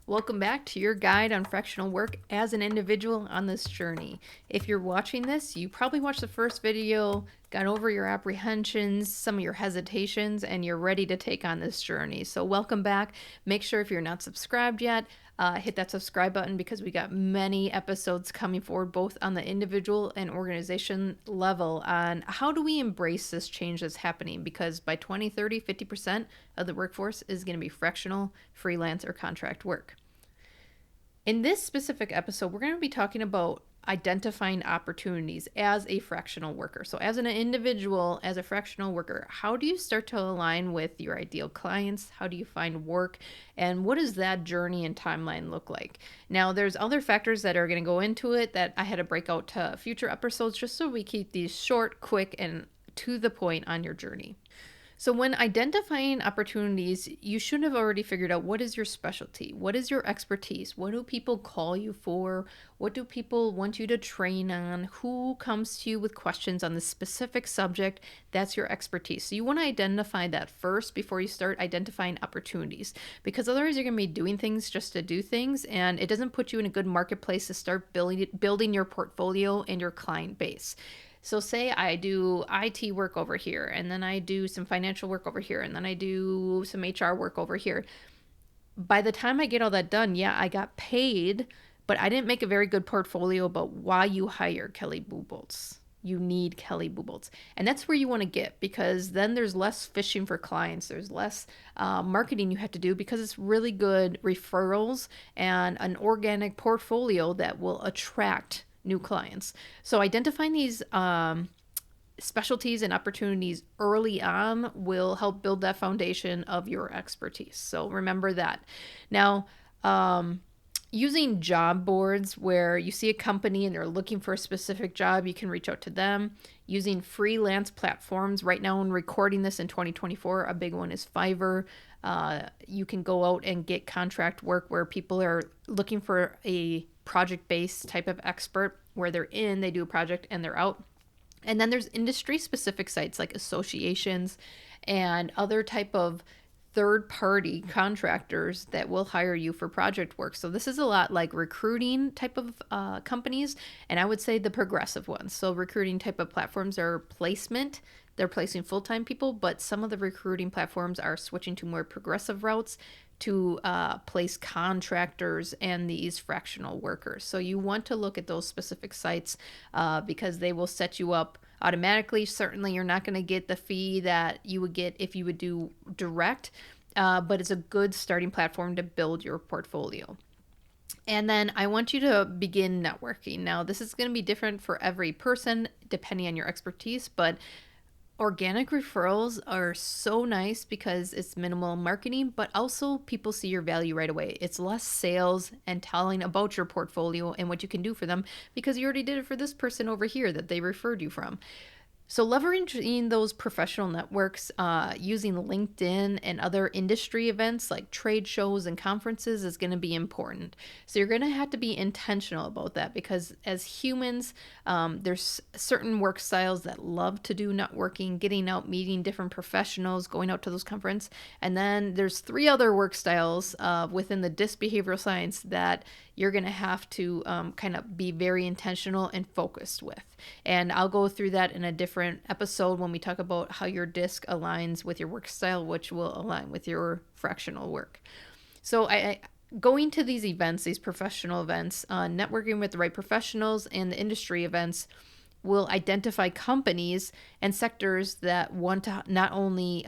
Welcome back to your guide on fractional work as an individual on this journey. If you're watching this, you probably watched the first video, got over your apprehensions, some of your hesitations, and you're ready to take on this journey. So welcome back. Make sure if you're not subscribed yet, hit that subscribe button because we got many episodes coming forward, both on the individual and organization level, on how do we embrace this change that's happening, because by 2030, 50% of the workforce is going to be fractional, freelance, or contract work. In this specific episode, we're going to be talking about identifying opportunities as a fractional worker. So as an individual, as a fractional worker, how do you start to align with your ideal clients? How do you find work? And what does that journey and timeline look like? Now, there's other factors that are going to go into it that I had to break out to future episodes just so we keep these short, quick, and to the point on your journey. So when identifying opportunities, you should have already figured out what is your specialty, what is your expertise, what do people call you for, what do people want you to train on, who comes to you with questions on this specific subject. That's your expertise. So you want to identify that first before you start identifying opportunities, because otherwise you're going to be doing things just to do things, and it doesn't put you in a good marketplace to start building your portfolio and your client base. So say I do IT work over here, and then I do some financial work over here, and then I do some HR work over here. By the time I get all that done, yeah, I got paid, but I didn't make a very good portfolio about why you hire Kelly Boobolts. You need Kelly Boobolts. And that's where you want to get, because then there's less fishing for clients. There's less marketing you have to do, because it's really good referrals and an organic portfolio that will attract new clients. So identifying these specialties and opportunities early on will help build that foundation of your expertise. So remember that. Now, using job boards where you see a company and they're looking for a specific job, you can reach out to them. Using freelance platforms. Right now, when recording this in 2024, a big one is Fiverr. You can go out and get contract work where people are looking for a project-based type of expert, where they do a project and they're out. And then there's industry-specific sites like associations and other type of third-party contractors that will hire you for project work. So this is a lot like recruiting type of companies, and I would say the progressive ones. So recruiting type of platforms are placement. They're placing full-time people, but some of the recruiting platforms are switching to more progressive routes to place contractors and these fractional workers. So you want to look at those specific sites because they will set you up automatically. Certainly you're not going to get the fee that you would get if you would do direct, but it's a good starting platform to build your portfolio. And then I want you to begin networking. Now, this is going to be different for every person depending on your expertise, but organic referrals are so nice because it's minimal marketing, but also people see your value right away. It's less sales and telling about your portfolio and what you can do for them, because you already did it for this person over here that they referred you from. So leveraging those professional networks, using LinkedIn and other industry events like trade shows and conferences is going to be important. So you're going to have to be intentional about that, because as humans, there's certain work styles that love to do networking, getting out, meeting different professionals, going out to those conferences. And then there's 3 other work styles within the DISC behavioral science that you're going to have to kind of be very intentional and focused with. And I'll go through that in a different episode when we talk about how your DISC aligns with your work style, which will align with your fractional work. So going to these events, these professional events, networking with the right professionals and the industry events will identify companies and sectors that want to not only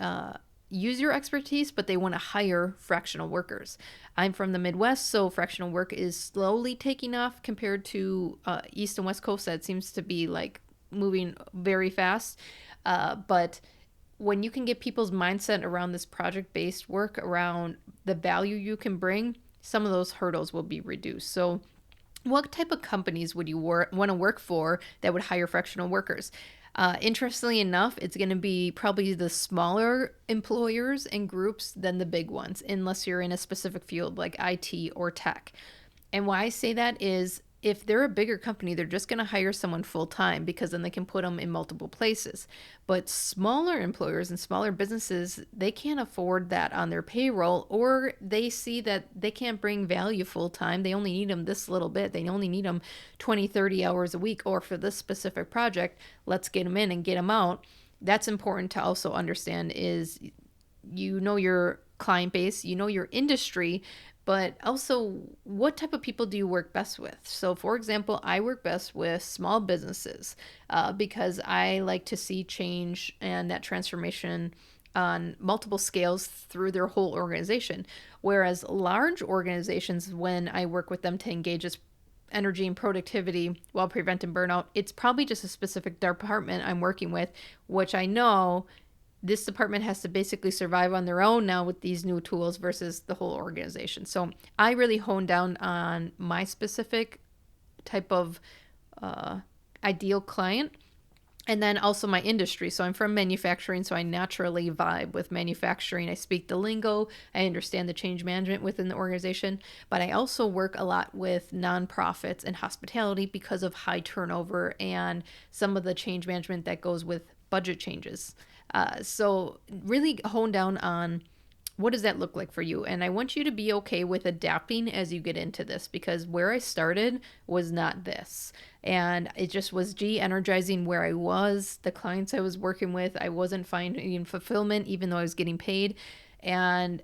use your expertise, but they want to hire fractional workers. I'm from the Midwest, so fractional work is slowly taking off compared to East and West Coast. That seems to be like moving very fast. But when you can get people's mindset around this project-based work, around the value you can bring, some of those hurdles will be reduced. So what type of companies would you want to work for that would hire fractional workers? Interestingly enough, it's going to be probably the smaller employers and groups than the big ones, unless you're in a specific field like IT or tech. And why I say that is if they're a bigger company, they're just going to hire someone full time because then they can put them in multiple places. But smaller employers and smaller businesses, they can't afford that on their payroll, or they see that they can't bring value full time. They only need them this little bit. They only need them 20, 30 hours a week, or for this specific project, let's get them in and get them out. That's important to also understand is your client base, your industry, but also what type of people do you work best with? So, for example, I work best with small businesses because I like to see change and that transformation on multiple scales through their whole organization. Whereas large organizations, when I work with them to engage as energy and productivity while preventing burnout, it's probably just a specific department I'm working with, which I know this department has to basically survive on their own now with these new tools versus the whole organization. So I really hone down on my specific type of ideal client, and then also my industry. So I'm from manufacturing, so I naturally vibe with manufacturing. I speak the lingo, I understand the change management within the organization, but I also work a lot with nonprofits and hospitality because of high turnover and some of the change management that goes with budget changes. So really hone down on what does that look like for you? And I want you to be okay with adapting as you get into this, because where I started was not this. And it just was energizing where I was, the clients I was working with. I wasn't finding fulfillment, even though I was getting paid. And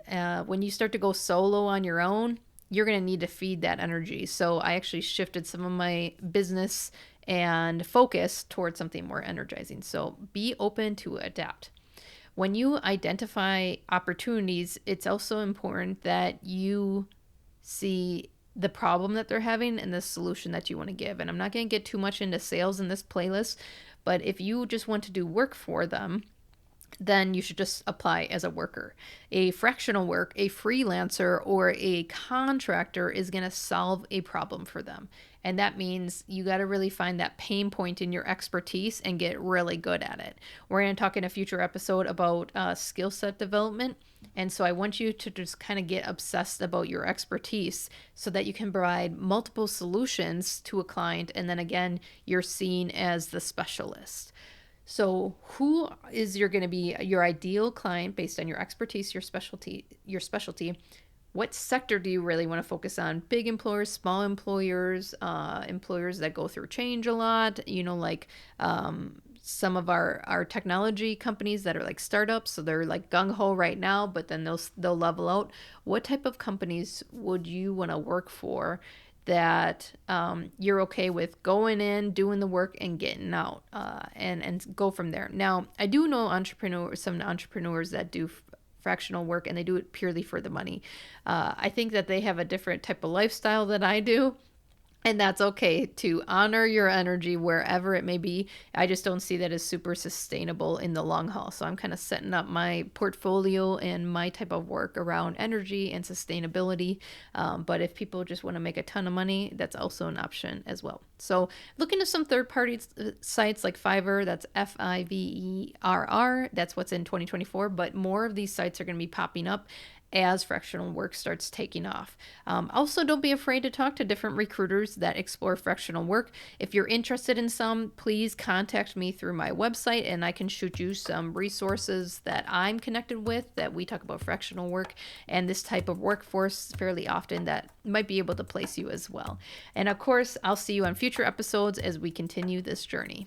when you start to go solo on your own, you're going to need to feed that energy. So I actually shifted some of my business and focus towards something more energizing. So be open to adapt. When you identify opportunities, it's also important that you see the problem that they're having and the solution that you want to give. And I'm not going to get too much into sales in this playlist, but if you just want to do work for them, then you should just apply as a worker. A fractional work, a freelancer, or a contractor is going to solve a problem for them. And that means you got to really find that pain point in your expertise and get really good at it. We're going to talk in a future episode about skill set development. And so I want you to just kind of get obsessed about your expertise so that you can provide multiple solutions to a client. And then again, you're seen as the specialist. So who is going to be your ideal client based on your expertise, your specialty? What sector do you really want to focus on? Big employers, small employers, employers that go through change a lot, like some of our technology companies that are like startups, so they're like gung-ho right now, but then they'll level out. What type of companies would you want to work for that you're okay with going in, doing the work, and getting out, and go from there? Now, I do know some entrepreneurs that do fractional work, and they do it purely for the money. I think that they have a different type of lifestyle than I do. And that's okay to honor your energy wherever it may be. I just don't see that as super sustainable in the long haul. So I'm kind of setting up my portfolio and my type of work around energy and sustainability. But if people just want to make a ton of money, that's also an option as well. So look into some third-party sites like Fiverr. That's Fiverr. That's what's in 2024. But more of these sites are going to be popping up as fractional work starts taking off. Also, don't be afraid to talk to different recruiters that explore fractional work. If you're interested in some, please contact me through my website, and I can shoot you some resources that I'm connected with that we talk about fractional work and this type of workforce fairly often that might be able to place you as well. And of course, I'll see you on future episodes as we continue this journey.